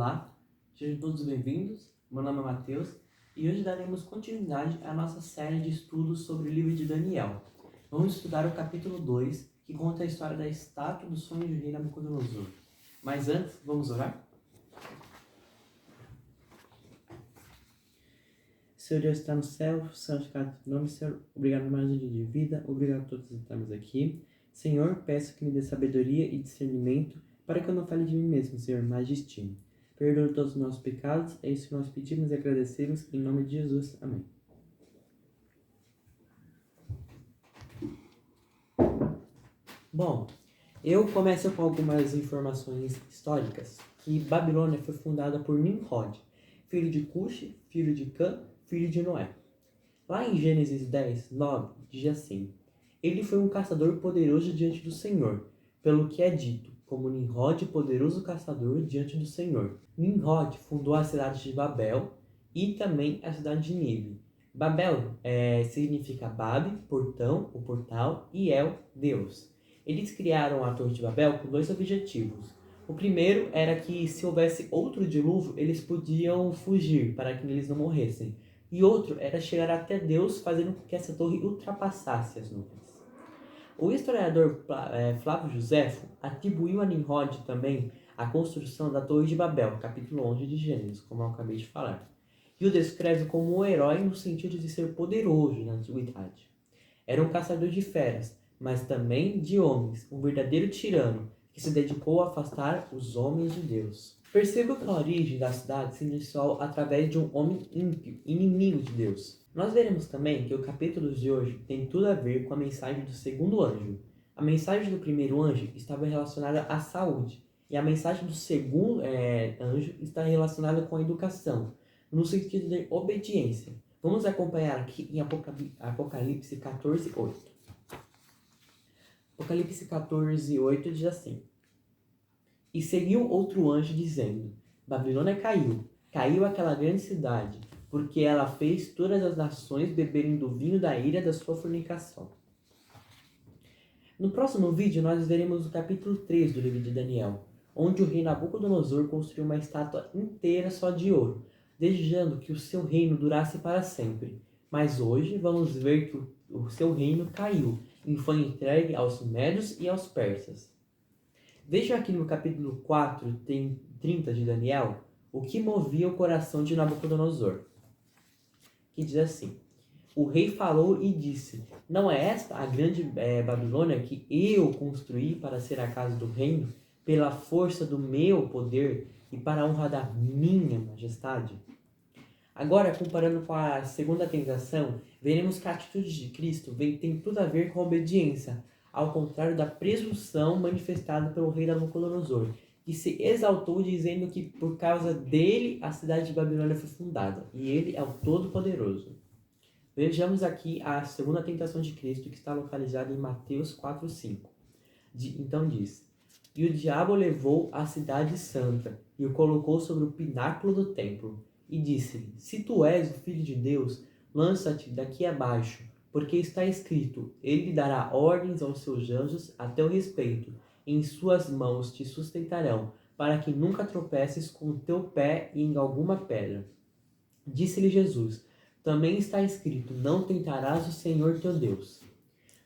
Olá, sejam todos bem-vindos. Meu nome é Matheus e hoje daremos continuidade à nossa série de estudos sobre o livro de Daniel. Vamos estudar o capítulo 2, que conta a história da estátua do sonho do rei Nabucodonosor. Mas antes, vamos orar? Senhor Deus está no céu, santificado o nome, Senhor. Obrigado por mais um dia de vida, obrigado a todos que estamos aqui. Senhor, peço que me dê sabedoria e discernimento para que eu não fale de mim mesmo, Senhor, mas de ti. Perdoa todos os nossos pecados, é isso que nós pedimos e agradecemos, em nome de Jesus. Amém. Bom, eu começo com algumas informações históricas, que Babilônia foi fundada por Nimrod, filho de Cuxi, filho de Cã, filho de Noé. Lá em Gênesis 10, 9, diz assim: Ele foi um caçador poderoso diante do Senhor, pelo que é dito, como Nimrod, poderoso caçador diante do Senhor. Nimrod fundou a cidade de Babel e também a cidade de Nínive. Babel significa Babe, portão, o portal, e El, Deus. Eles criaram a Torre de Babel com dois objetivos. O primeiro era que, se houvesse outro dilúvio, eles podiam fugir para que eles não morressem. E outro era chegar até Deus, fazendo com que essa torre ultrapassasse as nuvens. O historiador Flávio Joséfo atribuiu a Nimrod também a construção da Torre de Babel, capítulo 11 de Gênesis, como eu acabei de falar. E o descreve como um herói no sentido de ser poderoso na antiguidade. Era um caçador de feras, mas também de homens, um verdadeiro tirano, que se dedicou a afastar os homens de Deus. Perceba que a origem da cidade se iniciou através de um homem ímpio, inimigo de Deus. Nós veremos também que o capítulo de hoje tem tudo a ver com a mensagem do segundo anjo. A mensagem do primeiro anjo estava relacionada à saúde, e a mensagem do segundo anjo está relacionada com a educação, no sentido de obediência. Vamos acompanhar aqui em Apocalipse 14, 8. Apocalipse 14, 8 diz assim: E seguiu outro anjo dizendo: Babilônia caiu, caiu aquela grande cidade, porque ela fez todas as nações beberem do vinho da ira da sua fornicação. No próximo vídeo nós veremos o capítulo 3 do livro de Daniel, onde o rei Nabucodonosor construiu uma estátua inteira só de ouro, desejando que o seu reino durasse para sempre. Mas hoje vamos ver que o seu reino caiu e foi entregue aos médios e aos persas. Veja aqui no capítulo 4, tem 30 de Daniel, o que movia o coração de Nabucodonosor. Que diz assim: O rei falou e disse: Não é esta a grande Babilônia que eu construí para ser a casa do reino, pela força do meu poder e para a honra da minha majestade? Agora, comparando com a segunda tentação, veremos que a atitude de Cristo tem tudo a ver com a obediência, ao contrário da presunção manifestada pelo rei Nabucodonosor, que se exaltou dizendo que por causa dele a cidade de Babilônia foi fundada, e ele é o Todo-Poderoso. Vejamos aqui a segunda tentação de Cristo, que está localizada em Mateus 4:5. Então diz: E o diabo levou a cidade santa e o colocou sobre o pináculo do templo, e disse-lhe: Se tu és o Filho de Deus, lança-te daqui abaixo, porque está escrito: Ele lhe dará ordens aos seus anjos a teu respeito, e em suas mãos te sustentarão, para que nunca tropeces com o teu pé em alguma pedra. Disse-lhe Jesus: Também está escrito: Não tentarás o Senhor teu Deus.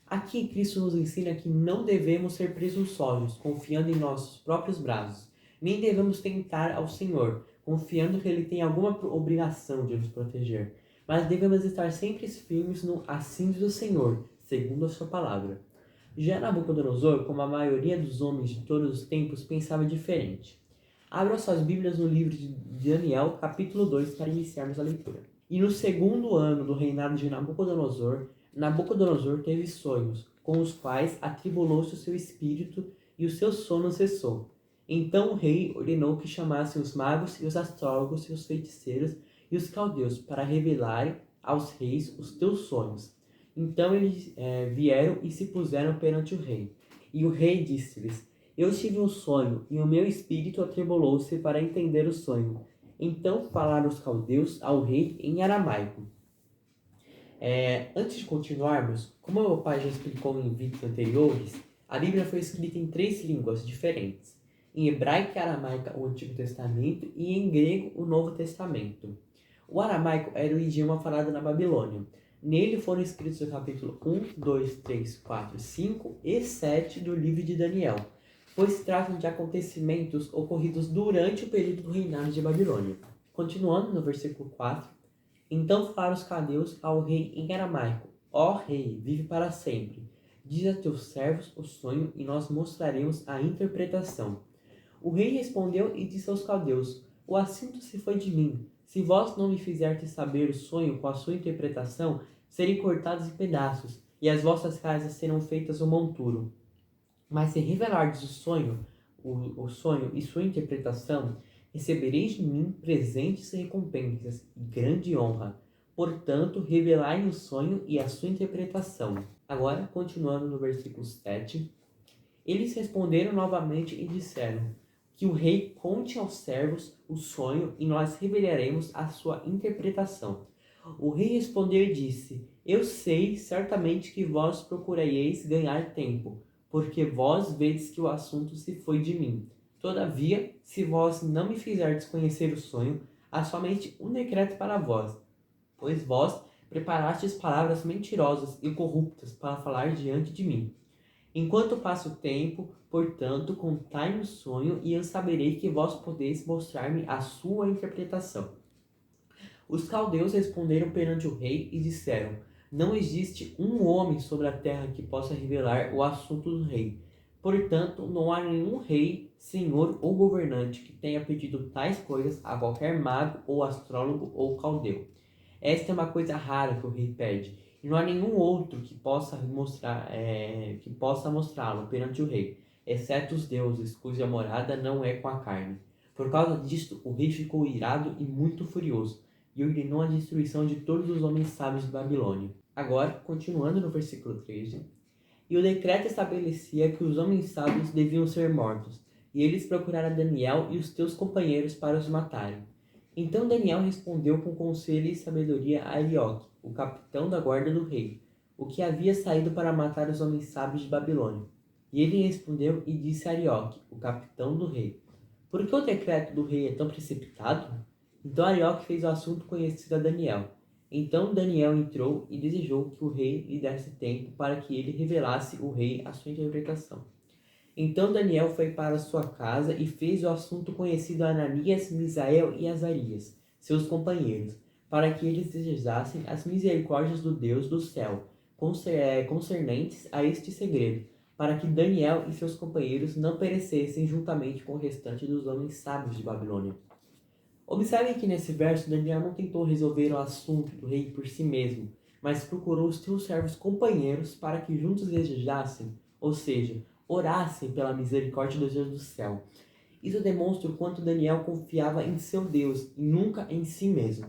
Aqui Cristo nos ensina que não devemos ser presunçosos, confiando em nossos próprios braços, nem devemos tentar ao Senhor, confiando que Ele tem alguma obrigação de nos proteger, mas devemos estar sempre firmes no assim do Senhor, segundo a sua palavra. Já Nabucodonosor, como a maioria dos homens de todos os tempos, pensava diferente. Abra suas Bíblias no livro de Daniel, capítulo 2, para iniciarmos a leitura. E no segundo ano do reinado de Nabucodonosor, Nabucodonosor teve sonhos, com os quais atribulou-se o seu espírito e o seu sono cessou. Então o rei ordenou que chamassem os magos e os astrólogos e os feiticeiros e os caldeus para revelarem aos reis os teus sonhos. Então eles vieram e se puseram perante o rei. E o rei disse-lhes: Eu tive um sonho, e o meu espírito atribulou-se para entender o sonho. Então falaram os caldeus ao rei em aramaico. Antes de continuarmos, como o meu pai já explicou em vídeos anteriores, a Bíblia foi escrita em 3 línguas diferentes. em hebraico e aramaica o Antigo Testamento e em grego o Novo Testamento. O aramaico era o idioma falado na Babilônia. Nele foram escritos o capítulo 1, 2, 3, 4, 5 e 7 do livro de Daniel, pois se tratam de acontecimentos ocorridos durante o período do reinado de Babilônia. Continuando no versículo 4, então falaram os caldeus ao rei em aramaico: Ó rei, vive para sempre. Diz a teus servos o sonho e nós mostraremos a interpretação. O rei respondeu e disse aos caldeus: O assunto se foi de mim. Se vós não me fizerdes saber o sonho com a sua interpretação, serei cortados em pedaços, e as vossas casas serão feitas um monturo. Mas se revelardes o sonho e sua interpretação, recebereis de mim presentes e recompensas, e grande honra. Portanto, revelai o sonho e a sua interpretação. Agora, continuando no versículo 7, eles responderam novamente e disseram: Que o rei conte aos servos o sonho e nós revelaremos a sua interpretação. O rei respondeu e disse: Eu sei certamente que vós procurareis ganhar tempo, porque vós vedes que o assunto se foi de mim. Todavia, se vós não me fizerdes conhecer o sonho, há somente um decreto para vós, pois vós preparastes palavras mentirosas e corruptas para falar diante de mim. Enquanto passa o tempo, portanto, contai-me o sonho, e eu saberei que vós podeis mostrar-me a sua interpretação. Os caldeus responderam perante o rei e disseram: Não existe um homem sobre a terra que possa revelar o assunto do rei. Portanto, não há nenhum rei, senhor ou governante que tenha pedido tais coisas a qualquer mago ou astrólogo ou caldeu. Esta é uma coisa rara que o rei pede, e não há nenhum outro que possa mostrá-lo perante o rei, exceto os deuses, cuja morada não é com a carne. Por causa disto, o rei ficou irado e muito furioso, e ordenou a destruição de todos os homens sábios de Babilônia. Agora, continuando no versículo 13, e o decreto estabelecia que os homens sábios deviam ser mortos, e eles procuraram Daniel e os teus companheiros para os matarem. Então Daniel respondeu com conselho e sabedoria a Arioque, o capitão da guarda do rei, o que havia saído para matar os homens sábios de Babilônia. E ele respondeu e disse a Arioque, o capitão do rei: Por que o decreto do rei é tão precipitado? Então Arioque fez o assunto conhecido a Daniel. Então Daniel entrou e desejou que o rei lhe desse tempo para que ele revelasse ao rei a sua interpretação. Então Daniel foi para sua casa e fez o assunto conhecido a Ananias, Misael e Azarias, seus companheiros, para que eles desejassem as misericórdias do Deus do céu, concernentes a este segredo, para que Daniel e seus companheiros não perecessem juntamente com o restante dos homens sábios de Babilônia. Observem que nesse verso Daniel não tentou resolver o assunto do rei por si mesmo, mas procurou os seus servos companheiros para que juntos desejassem, ou seja, orassem pela misericórdia do Deus do céu. Isso demonstra o quanto Daniel confiava em seu Deus e nunca em si mesmo.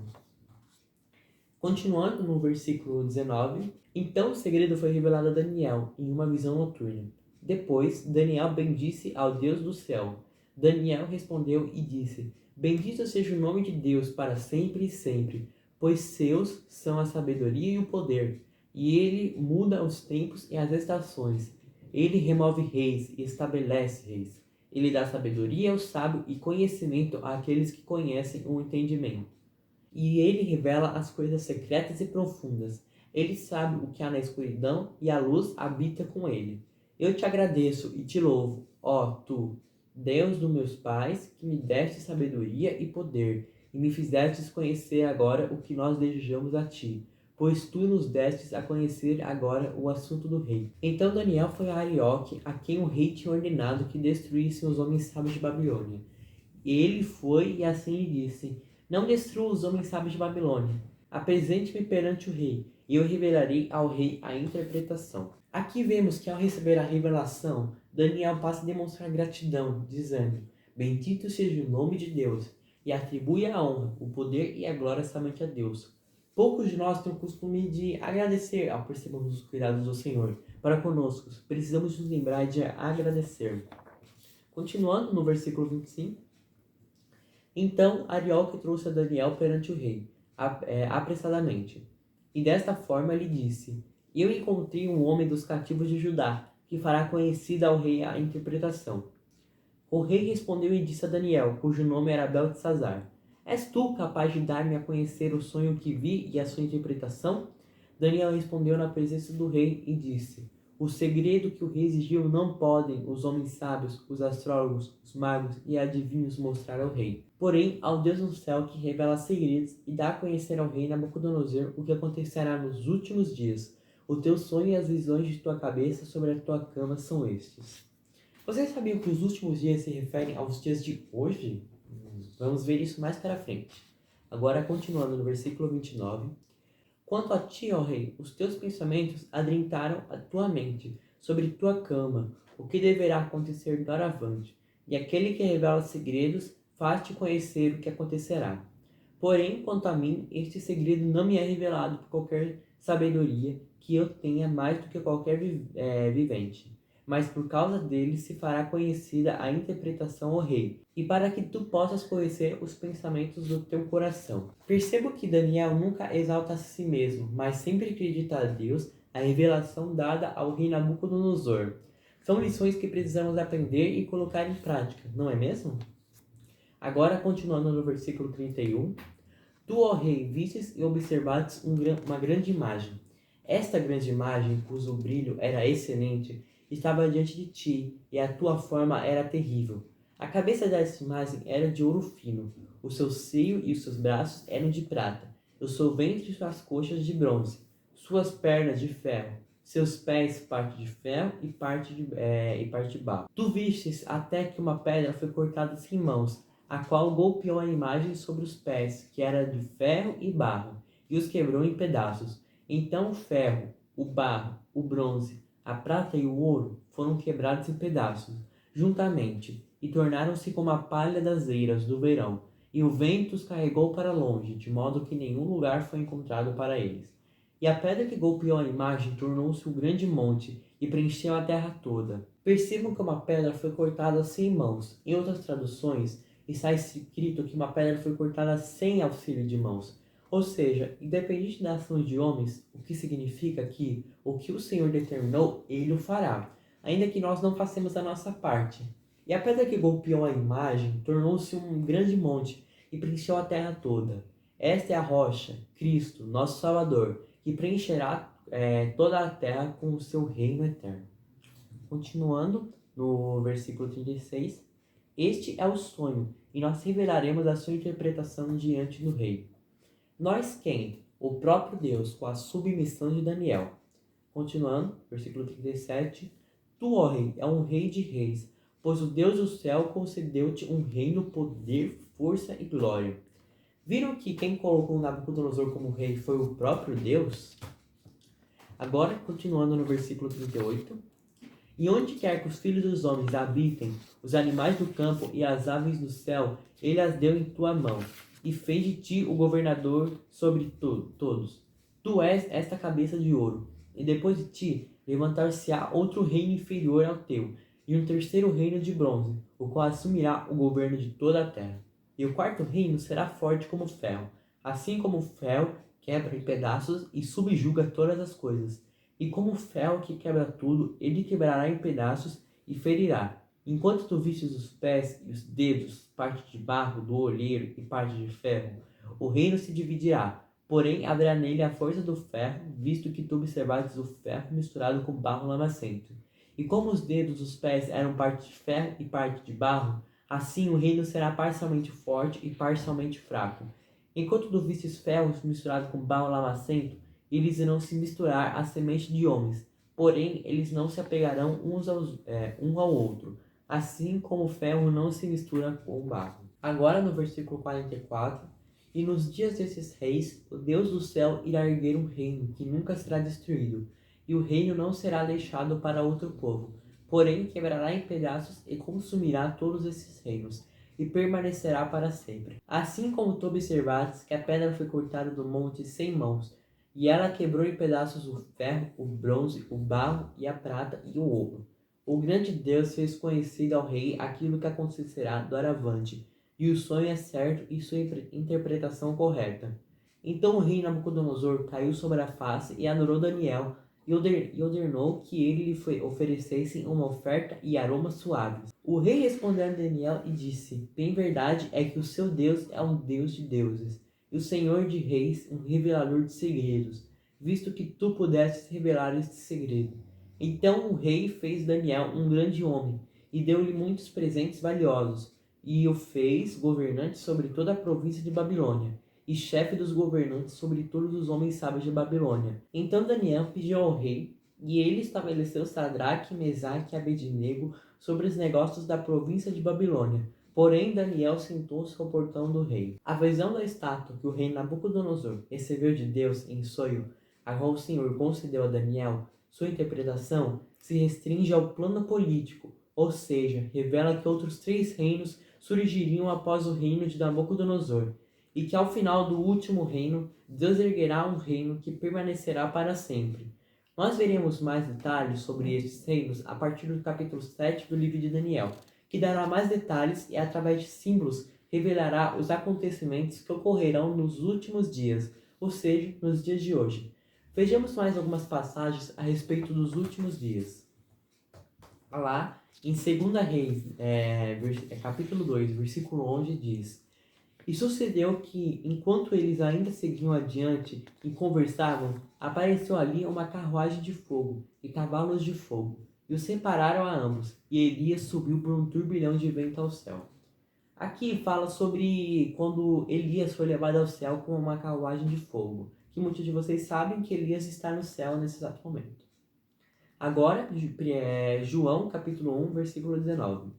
Continuando no versículo 19, então o segredo foi revelado a Daniel em uma visão noturna. Depois, Daniel bendisse ao Deus do céu. Daniel respondeu e disse: Bendito seja o nome de Deus para sempre e sempre, pois seus são a sabedoria e o poder, e ele muda os tempos e as estações. Ele remove reis e estabelece reis. Ele dá sabedoria ao sábio e conhecimento àqueles que conhecem o entendimento. E ele revela as coisas secretas e profundas. Ele sabe o que há na escuridão e a luz habita com ele. Eu te agradeço e te louvo, ó tu, Deus dos meus pais, que me deste sabedoria e poder, e me fizestes conhecer agora o que nós desejamos a ti, pois tu nos destes a conhecer agora o assunto do rei. Então Daniel foi a Arioque, a quem o rei tinha ordenado que destruíssem os homens sábios de Babilônia. Ele foi e assim lhe disse: Não destrua os homens sábios de Babilônia. Apresente-me perante o rei, e eu revelarei ao rei a interpretação. Aqui vemos que ao receber a revelação, Daniel passa a demonstrar gratidão, dizendo: Bendito seja o nome de Deus, e atribui a honra, o poder e a glória somente a Deus. Poucos de nós têm o costume de agradecer ao percebermos os cuidados do Senhor para conosco. Precisamos nos lembrar de agradecer. Continuando no versículo 25. Então Arioque trouxe a Daniel perante o rei, apressadamente. E desta forma lhe disse: Eu encontrei um homem dos cativos de Judá, que fará conhecida ao rei a interpretação. O rei respondeu e disse a Daniel, cujo nome era Beltesazar: És tu capaz de dar-me a conhecer o sonho que vi e a sua interpretação? Daniel respondeu na presença do rei e disse: O segredo que o rei exigiu não podem os homens sábios, os astrólogos, os magos e adivinhos mostrar ao rei. Porém, ao Deus no céu que revela segredos e dá a conhecer ao rei Nabucodonosor o que acontecerá nos últimos dias. O teu sonho e as visões de tua cabeça sobre a tua cama são estes. Vocês sabiam que os últimos dias se referem aos dias de hoje? Vamos ver isso mais para frente. Agora, continuando no versículo 29. Quanto a ti, ó rei, os teus pensamentos adrentaram a tua mente sobre tua cama, o que deverá acontecer doravante. E aquele que revela segredos faz-te conhecer o que acontecerá. Porém, quanto a mim, este segredo não me é revelado por qualquer sabedoria que eu tenha mais do que qualquer vivente. Mas por causa dele se fará conhecida a interpretação ao rei, e para que tu possas conhecer os pensamentos do teu coração. Percebo que Daniel nunca exalta a si mesmo, mas sempre acredita a Deus a revelação dada ao rei Nabucodonosor. São lições que precisamos aprender e colocar em prática, não é mesmo? Agora, continuando no versículo 31. Tu, ó rei, vistes e observastes uma grande imagem. Esta grande imagem, cujo brilho era excelente, estava diante de ti, e a tua forma era terrível. A cabeça dessa imagem era de ouro fino, o seu seio e os seus braços eram de prata, o seu ventre e suas coxas de bronze, suas pernas de ferro, seus pés parte de ferro e parte de barro. Tu vistes até que uma pedra foi cortada sem mãos, a qual golpeou a imagem sobre os pés, que era de ferro e barro, e os quebrou em pedaços. Então o ferro, o barro, o bronze, a prata e o ouro foram quebrados em pedaços, juntamente, e tornaram-se como a palha das eiras do verão, e o vento os carregou para longe, de modo que nenhum lugar foi encontrado para eles. E a pedra que golpeou a imagem tornou-se um grande monte, e preencheu a terra toda. Percebam que uma pedra foi cortada sem mãos. Em outras traduções, está escrito que uma pedra foi cortada sem auxílio de mãos. Ou seja, independente da ação de homens, o que significa que o que o Senhor determinou, Ele o fará, ainda que nós não façamos a nossa parte. E a pedra que golpeou a imagem tornou-se um grande monte e preencheu a terra toda. Esta é a rocha, Cristo, nosso Salvador, que preencherá toda a terra com o seu reino eterno. Continuando no versículo 36. Este é o sonho, e nós revelaremos a sua interpretação diante do rei. Nós quem? O próprio Deus, com a submissão de Daniel. Continuando, versículo 37. Tu, ó rei, é um rei de reis, pois o Deus do céu concedeu-te um reino, poder, força e glória. Viram que quem colocou Nabucodonosor como rei foi o próprio Deus? Agora, continuando no versículo 38. E onde quer que os filhos dos homens habitem, os animais do campo e as aves do céu, ele as deu em tua mão, e fez de ti o governador sobre todos. Tu és esta cabeça de ouro, e depois de ti levantar-se-á outro reino inferior ao teu, e um terceiro reino de bronze, o qual assumirá o governo de toda a terra. E o quarto reino será forte como ferro, assim como o ferro quebra em pedaços e subjuga todas as coisas. E como o ferro que quebra tudo, ele quebrará em pedaços e ferirá. Enquanto tu vistes os pés e os dedos, parte de barro do olheiro e parte de ferro, o reino se dividirá. Porém, haverá nele a força do ferro, visto que tu observastes o ferro misturado com barro lamacento. E como os dedos dos pés eram parte de ferro e parte de barro, assim o reino será parcialmente forte e parcialmente fraco. Enquanto tu vistes ferro misturado com barro lamacento, eles irão se misturar à semente de homens, porém eles não se apegarão um ao outro, assim como o ferro não se mistura com o barro. Agora no versículo 44, e nos dias desses reis, o Deus do céu irá erguer um reino que nunca será destruído, e o reino não será deixado para outro povo, porém quebrará em pedaços e consumirá todos esses reinos, e permanecerá para sempre. Assim como tu observaste que a pedra foi cortada do monte sem mãos, e ela quebrou em pedaços o ferro, o bronze, o barro e a prata e o ouro. O grande Deus fez conhecido ao rei aquilo que acontecerá doravante, e o sonho é certo e sua interpretação correta. Então o rei Nabucodonosor caiu sobre a face e adorou Daniel, e ordenou que ele lhe oferecessem uma oferta e aromas suaves. O rei respondeu a Daniel e disse: Bem verdade é que o seu Deus é um Deus de deuses, e o Senhor de reis um revelador de segredos, visto que tu pudestes revelar este segredo. Então o rei fez Daniel um grande homem, e deu-lhe muitos presentes valiosos, e o fez governante sobre toda a província de Babilônia, e chefe dos governantes sobre todos os homens sábios de Babilônia. Então Daniel pediu ao rei, e ele estabeleceu Sadraque, Mesaque e Abednego sobre os negócios da província de Babilônia. Porém, Daniel sentou-se ao portão do rei. A visão da estátua que o rei Nabucodonosor recebeu de Deus em sonho, a qual o Senhor concedeu a Daniel, sua interpretação se restringe ao plano político, ou seja, revela que outros 3 reinos surgiriam após o reino de Nabucodonosor, e que ao final do último reino, Deus erguerá um reino que permanecerá para sempre. Nós veremos mais detalhes sobre estes reinos a partir do capítulo 7 do livro de Daniel, que dará mais detalhes e, através de símbolos, revelará os acontecimentos que ocorrerão nos últimos dias, ou seja, nos dias de hoje. Vejamos mais algumas passagens a respeito dos últimos dias. Lá, em 2 Reis, capítulo 2, versículo 11, diz: E sucedeu que, enquanto eles ainda seguiam adiante e conversavam, apareceu ali uma carruagem de fogo e cavalos de fogo, e os separaram a ambos, e Elias subiu por um turbilhão de vento ao céu. Aqui fala sobre quando Elias foi levado ao céu com uma carruagem de fogo, que muitos de vocês sabem que Elias está no céu nesse exato momento. Agora, João capítulo 1, versículo 19.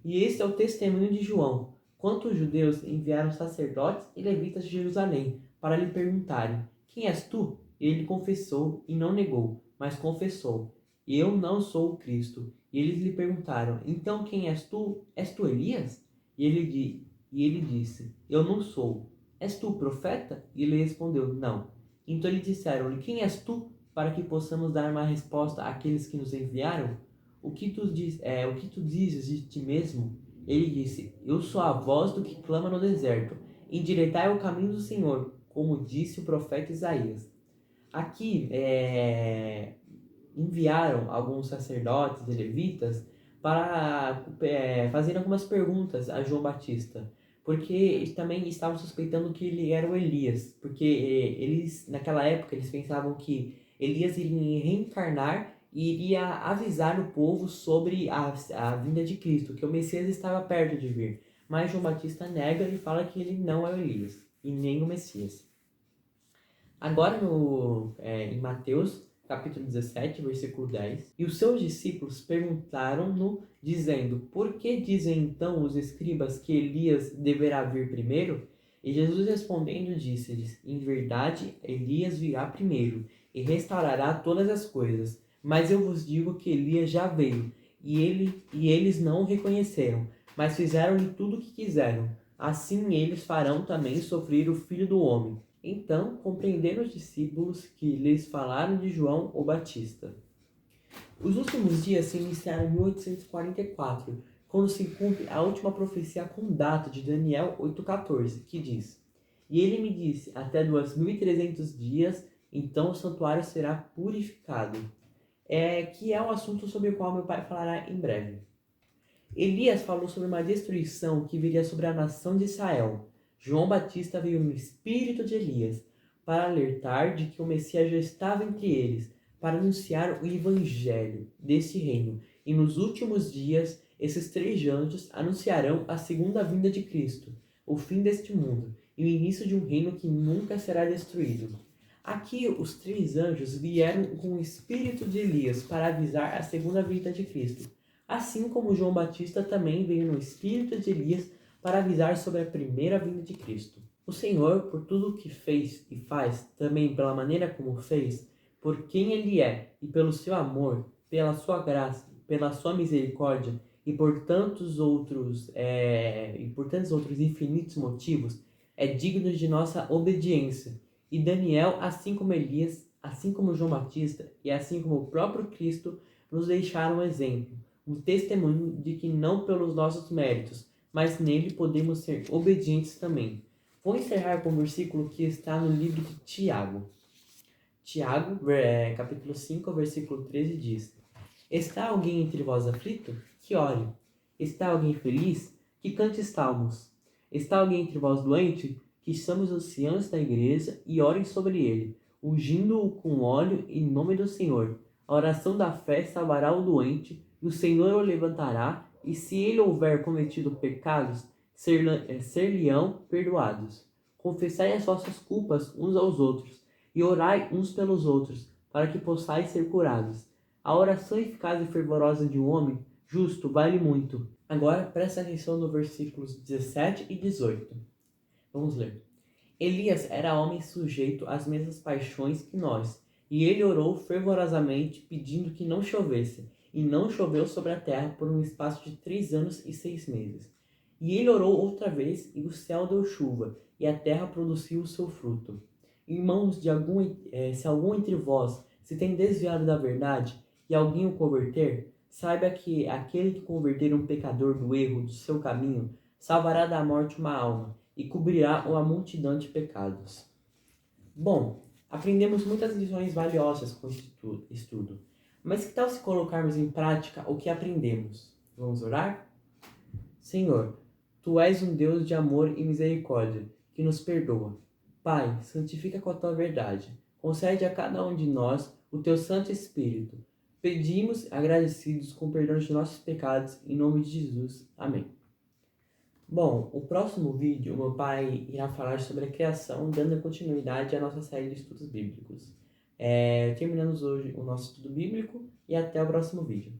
E este é o testemunho de João, quanto os judeus enviaram sacerdotes e levitas de Jerusalém para lhe perguntarem: Quem és tu? Ele confessou e não negou, mas confessou: Eu não sou o Cristo. E eles lhe perguntaram: Então quem és tu? És tu Elias? E ele disse: Eu não sou. És tu o profeta? E ele respondeu: Não. Então lhe disseram-lhe: Quem és tu? Para que possamos dar uma resposta àqueles que nos enviaram? O que tu dizes de ti mesmo? Ele disse: Eu sou a voz do que clama no deserto. Endireitai o caminho do Senhor, como disse o profeta Isaías. Aqui enviaram alguns sacerdotes e levitas para fazer algumas perguntas a João Batista, porque eles também estavam suspeitando que ele era o Elias, porque eles naquela época eles pensavam que Elias iria reencarnar e iria avisar o povo sobre a vinda de Cristo, que o Messias estava perto de vir. Mas João Batista nega e fala que ele não é o Elias e nem o Messias. Agora em Mateus, capítulo 17, versículo 10, e os seus discípulos perguntaram-no, dizendo: Por que dizem então os escribas que Elias deverá vir primeiro? E Jesus respondendo disse-lhes: Em verdade, Elias virá primeiro e restaurará todas as coisas. Mas eu vos digo que Elias já veio, e eles não o reconheceram, mas fizeram-lhe tudo o que quiseram. Assim eles farão também sofrer o Filho do Homem. Então compreenderam os discípulos que lhes falaram de João o Batista. Os últimos dias se iniciaram em 1844, quando se cumpre a última profecia com data de Daniel 8,14, que diz: E ele me disse, até 2.300 dias, então o santuário será purificado. Que é um assunto sobre o qual meu pai falará em breve. Elias falou sobre uma destruição que viria sobre a nação de Israel. João Batista veio no espírito de Elias, para alertar de que o Messias já estava entre eles, para anunciar o evangelho desse reino. E nos últimos dias, esses 3 anjos anunciarão a segunda vinda de Cristo, o fim deste mundo, e o início de um reino que nunca será destruído. Aqui, os 3 anjos vieram com o espírito de Elias para avisar a segunda vinda de Cristo, assim como João Batista também veio no espírito de Elias para avisar sobre a primeira vinda de Cristo. O Senhor, por tudo o que fez e faz, também pela maneira como fez, por quem Ele é, e pelo seu amor, pela sua graça, pela sua misericórdia, e por tantos outros infinitos motivos, é digno de nossa obediência. E Daniel, assim como Elias, assim como João Batista, e assim como o próprio Cristo, nos deixaram um exemplo, um testemunho de que não pelos nossos méritos, mas nele podemos ser obedientes também. Vou encerrar com o versículo que está no livro de Tiago. Tiago, capítulo 5, versículo 13 diz: Está alguém entre vós aflito? Que ore. Está alguém feliz? Que cante salmos. Está alguém entre vós doente? Que chame os anciãos da igreja e orem sobre ele, ungindo-o com óleo em nome do Senhor. A oração da fé salvará o doente, e o Senhor o levantará, e se ele houver cometido pecados, ser-lhe-ão perdoados. Confessai as vossas culpas uns aos outros, e orai uns pelos outros, para que possais ser curados. A oração eficaz e fervorosa de um homem justo vale muito. Agora presta atenção nos versículos 17 e 18. Vamos ler. Elias era homem sujeito às mesmas paixões que nós, e ele orou fervorosamente, pedindo que não chovesse, e não choveu sobre a terra por um espaço de 3 anos e 6 meses. E ele orou outra vez, e o céu deu chuva, e a terra produziu o seu fruto. Irmãos, se algum entre vós se tem desviado da verdade, e alguém o converter, saiba que aquele que converter um pecador do erro do seu caminho, salvará da morte uma alma, e cobrirá uma multidão de pecados. Bom, aprendemos muitas lições valiosas com esse estudo, mas que tal se colocarmos em prática o que aprendemos? Vamos orar? Senhor, Tu és um Deus de amor e misericórdia, que nos perdoa. Pai, santifica com a Tua verdade. Concede a cada um de nós o Teu Santo Espírito. Pedimos, agradecidos, com perdão de nossos pecados, em nome de Jesus. Amém. Bom, o próximo vídeo, meu pai irá falar sobre a criação, dando continuidade à nossa série de estudos bíblicos. Terminamos hoje o nosso estudo bíblico e até o próximo vídeo.